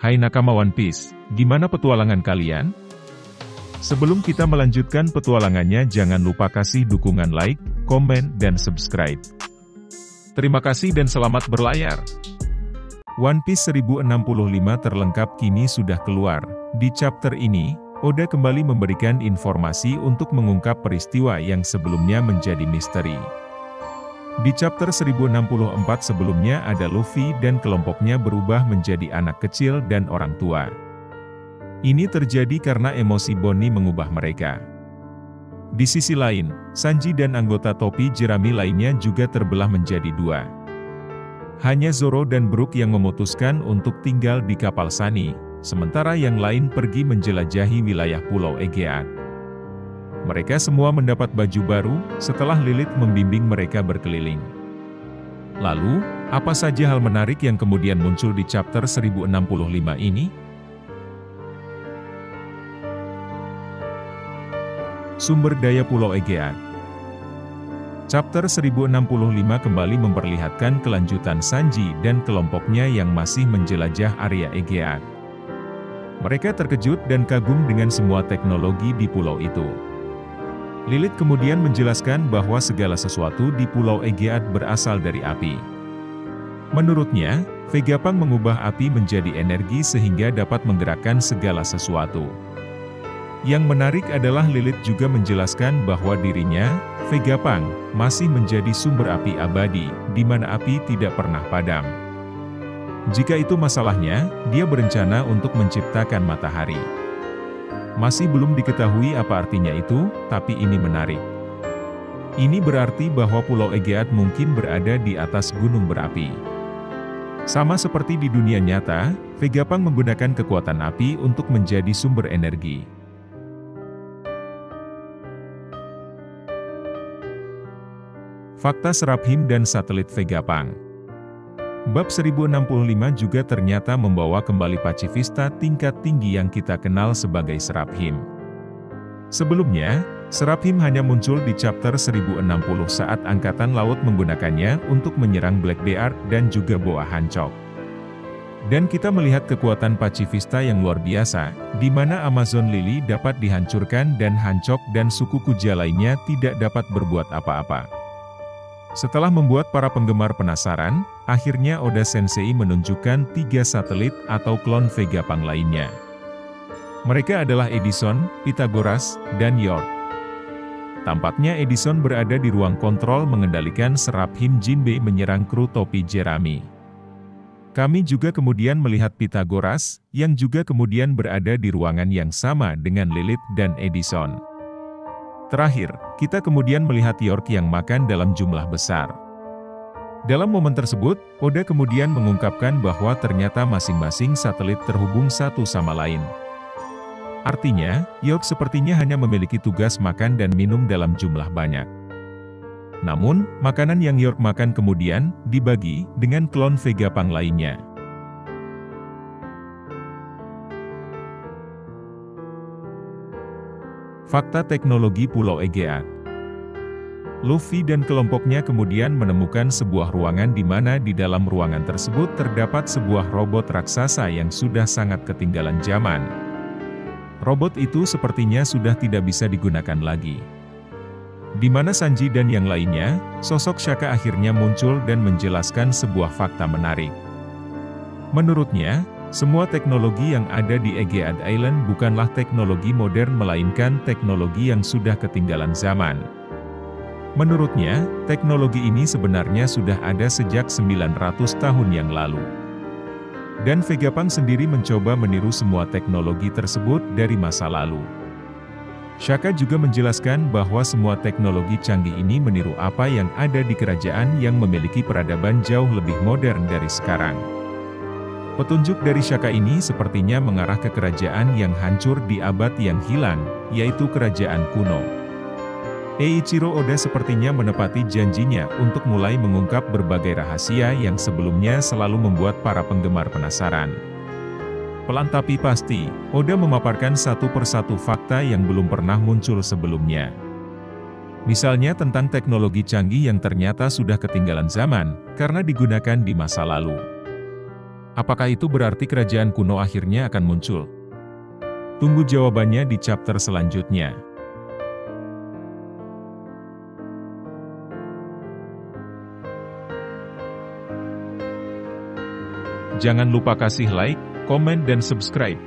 Hai nakama One Piece, gimana petualangan kalian? Sebelum kita melanjutkan petualangannya, jangan lupa kasih dukungan like, komen, dan subscribe. Terima kasih dan selamat berlayar. One Piece 1065 terlengkap kini sudah keluar. Di chapter ini, Oda kembali memberikan informasi untuk mengungkap peristiwa yang sebelumnya menjadi misteri. Di chapter 1064 sebelumnya ada Luffy dan kelompoknya berubah menjadi anak kecil dan orang tua. Ini terjadi karena emosi Bonnie mengubah mereka. Di sisi lain, Sanji dan anggota topi jerami lainnya juga terbelah menjadi dua. Hanya Zoro dan Brook yang memutuskan untuk tinggal di kapal Sunny, sementara yang lain pergi menjelajahi wilayah Pulau Egeat. Mereka semua mendapat baju baru, setelah Lilith membimbing mereka berkeliling. Lalu, apa saja hal menarik yang kemudian muncul di chapter 1065 ini? Sumber daya Pulau Egeat. Chapter 1065 kembali memperlihatkan kelanjutan Sanji dan kelompoknya yang masih menjelajah area Egeat. Mereka terkejut dan kagum dengan semua teknologi di pulau itu. Lilith kemudian menjelaskan bahwa segala sesuatu di Pulau Egeat berasal dari api. Menurutnya, Vegapunk mengubah api menjadi energi sehingga dapat menggerakkan segala sesuatu. Yang menarik adalah Lilith juga menjelaskan bahwa dirinya, Vegapunk, masih menjadi sumber api abadi, di mana api tidak pernah padam. Jika itu masalahnya, dia berencana untuk menciptakan matahari. Masih belum diketahui apa artinya itu, tapi ini menarik. Ini berarti bahwa Pulau Egeat mungkin berada di atas gunung berapi. Sama seperti di dunia nyata, Vegapunk menggunakan kekuatan api untuk menjadi sumber energi. Fakta Seraphim dan satelit Vegapunk. Bab 1065 juga ternyata membawa kembali pacifista tingkat tinggi yang kita kenal sebagai Seraphim. Sebelumnya, Seraphim hanya muncul di chapter 1060 saat Angkatan Laut menggunakannya untuk menyerang Black Beard dan juga Boa Hancock. Dan kita melihat kekuatan pacifista yang luar biasa, di mana Amazon Lily dapat dihancurkan dan Hancock dan suku Kuja lainnya tidak dapat berbuat apa-apa. Setelah membuat para penggemar penasaran, akhirnya Oda Sensei menunjukkan 3 satelit atau klon Vegapunk lainnya. Mereka adalah Edison, Pythagoras, dan York. Tampaknya Edison berada di ruang kontrol mengendalikan Seraphim Jinbe menyerang kru topi jerami. Kami juga kemudian melihat Pythagoras, yang juga kemudian berada di ruangan yang sama dengan Lilith dan Edison. Terakhir, kita kemudian melihat York yang makan dalam jumlah besar. Dalam momen tersebut, Oda kemudian mengungkapkan bahwa ternyata masing-masing satelit terhubung satu sama lain. Artinya, York sepertinya hanya memiliki tugas makan dan minum dalam jumlah banyak. Namun, makanan yang York makan kemudian dibagi dengan klon Vegapunk lainnya. Fakta teknologi Pulau Egeat. Luffy dan kelompoknya kemudian menemukan sebuah ruangan di mana di dalam ruangan tersebut terdapat sebuah robot raksasa yang sudah sangat ketinggalan zaman. Robot itu sepertinya sudah tidak bisa digunakan lagi. Di mana Sanji dan yang lainnya, sosok Shaka akhirnya muncul dan menjelaskan sebuah fakta menarik. Menurutnya, semua teknologi yang ada di Egeat Island bukanlah teknologi modern melainkan teknologi yang sudah ketinggalan zaman. Menurutnya, teknologi ini sebenarnya sudah ada sejak 900 tahun yang lalu. Dan Vegapunk sendiri mencoba meniru semua teknologi tersebut dari masa lalu. Shaka juga menjelaskan bahwa semua teknologi canggih ini meniru apa yang ada di kerajaan yang memiliki peradaban jauh lebih modern dari sekarang. Petunjuk dari Shaka ini sepertinya mengarah ke kerajaan yang hancur di abad yang hilang, yaitu kerajaan kuno. Eiichiro Oda sepertinya menepati janjinya untuk mulai mengungkap berbagai rahasia yang sebelumnya selalu membuat para penggemar penasaran. Pelan tapi pasti, Oda memaparkan satu persatu fakta yang belum pernah muncul sebelumnya. Misalnya tentang teknologi canggih yang ternyata sudah ketinggalan zaman, karena digunakan di masa lalu. Apakah itu berarti kerajaan kuno akhirnya akan muncul? Tunggu jawabannya di chapter selanjutnya. Jangan lupa kasih like, komen dan subscribe.